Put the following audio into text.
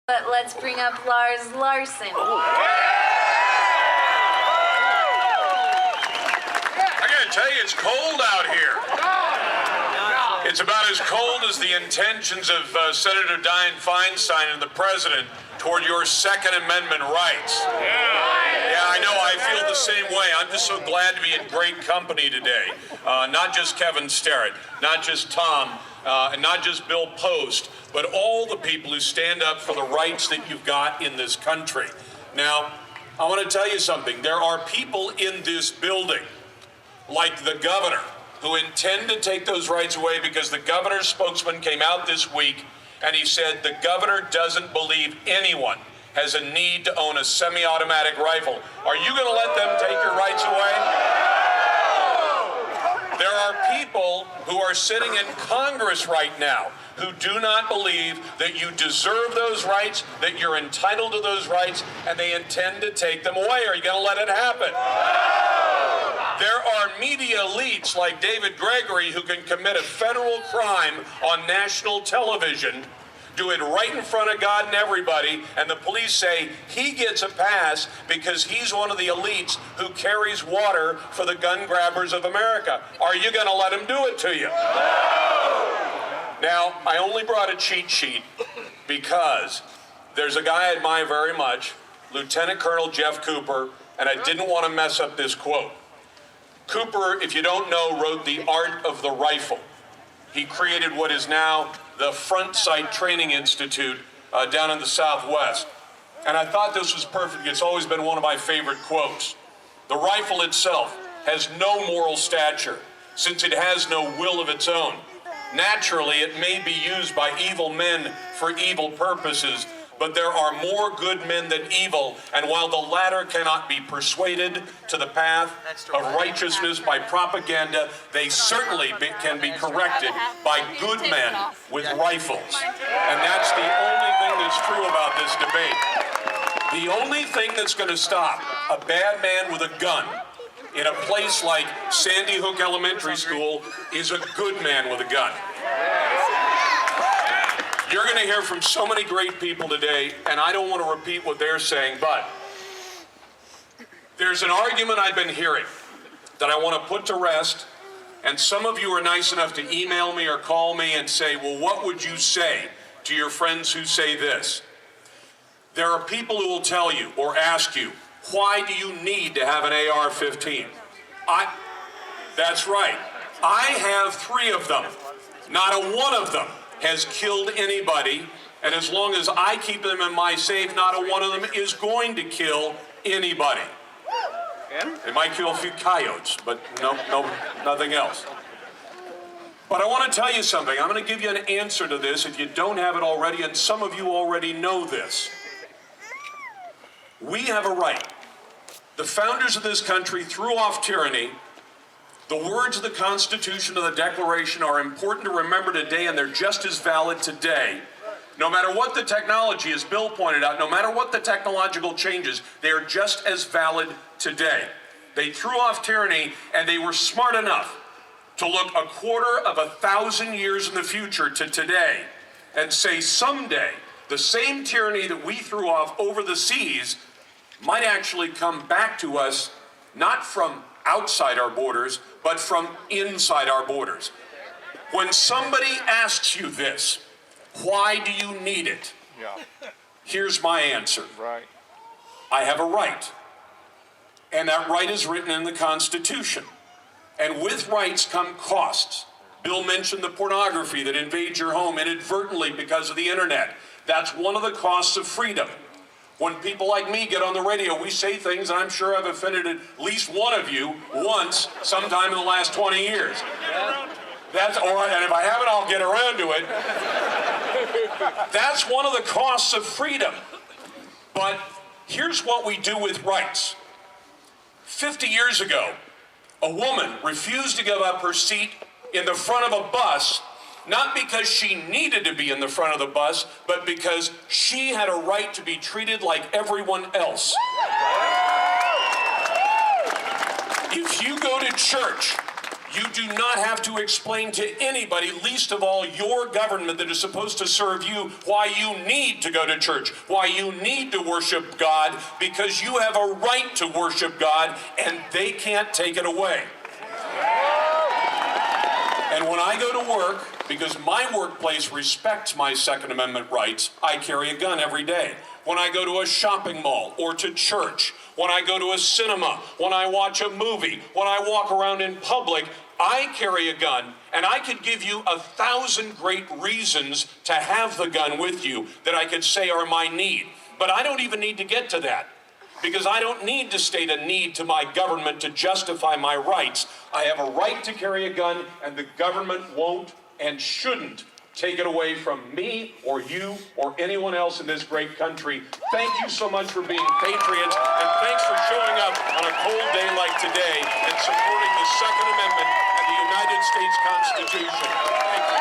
But let's bring up Lars Larson. I gotta tell you, it's cold out here. It's about as cold as the intentions of Senator Dianne Feinstein and the president toward your Second Amendment rights. Yeah, I know, I feel the same way. I'm just so glad to be in great company today. Not just Kevin Sterrett, not just Tom, and not just Bill Post, but all the people who stand up for the rights that you've got in this country. Now, I want to tell you something. There are people in this building, like the governor, who intend to take those rights away because the governor's spokesman came out this week and he said the governor doesn't believe anyone has a need to own a semi-automatic rifle. Are you going to let them take your rights away? There are people who are sitting in Congress right now who do not believe that you deserve those rights, that you're entitled to those rights, and they intend to take them away. Are you going to let it happen? There are media elites like David Gregory who can commit a federal crime on national television, do it right in front of God and everybody, and the police say he gets a pass because he's one of the elites who carries water for the gun grabbers of America. Are you going to let him do it to you? Now, I only brought a cheat sheet because there's a guy I admire very much, Lieutenant Colonel Jeff Cooper, and I didn't want to mess up this quote. Cooper, if you don't know, wrote The Art of the Rifle. He created what is now the Front Sight Training Institute down in the Southwest. And I thought this was perfect. It's always been one of my favorite quotes. The rifle itself has no moral stature, since it has no will of its own. Naturally, it may be used by evil men for evil purposes, but there are more good men than evil, and while the latter cannot be persuaded to the path of righteousness by propaganda, they certainly can be corrected by good men with rifles. And that's the only thing that's true about this debate. The only thing that's going to stop a bad man with a gun in a place like Sandy Hook Elementary School is a good man with a gun. You're going to hear from so many great people today, and I don't want to repeat what they're saying, but there's an argument I've been hearing that I want to put to rest, and some of you are nice enough to email me or call me and say, well, what would you say to your friends who say this? There are people who will tell you or ask you, why do you need to have an AR-15? That's right. I have 3 of them. Not a one of them has killed anybody, and as long as I keep them in my safe, not a one of them is going to kill anybody. It might kill a few coyotes, but no, nothing else. But I want to tell you something. I'm going to give you an answer to this if you don't have it already, and some of you already know this. We have a right. The founders of this country threw off tyranny. The words of the Constitution and the Declaration are important to remember today, and they're just as valid today. No matter what the technology, as Bill pointed out, no matter what the technological changes, they are just as valid today. They threw off tyranny, and they were smart enough to look 250 years in the future to today and say someday the same tyranny that we threw off over the seas might actually come back to us, not from outside our borders, but from inside our borders. When somebody asks you this, why do you need it? Here's my answer. I have a right. And that right is written in the Constitution. And with rights come costs. Bill mentioned the pornography that invades your home inadvertently because of the internet. That's one of the costs of freedom. When people like me get on the radio, we say things, and I'm sure I've offended at least one of you once, sometime in the last 20 years. And if I haven't, I'll get around to it. That's one of the costs of freedom. But here's what we do with rights. 50 years ago, a woman refused to give up her seat in the front of a bus, not because she needed to be in the front of the bus, but because she had a right to be treated like everyone else. If you go to church, You do not have to explain to anybody, least of all your government that is supposed to serve you, why you need to go to church, why you need to worship God, because you have a right to worship God, and they can't take it away. And when I go to work, because my workplace respects my Second Amendment rights, I carry a gun every day. When I go to a shopping mall or to church, when I go to a cinema, when I watch a movie, when I walk around in public, I carry a gun, and I could give you 1,000 great reasons to have the gun with you that I could say are my need. But I don't even need to get to that, because I don't need to state a need to my government to justify my rights. I have a right to carry a gun, and the government won't and shouldn't take it away from me or you or anyone else in this great country. Thank you so much for being patriots, and thanks for showing up on a cold day like today and supporting the Second Amendment and the United States Constitution. Thank you.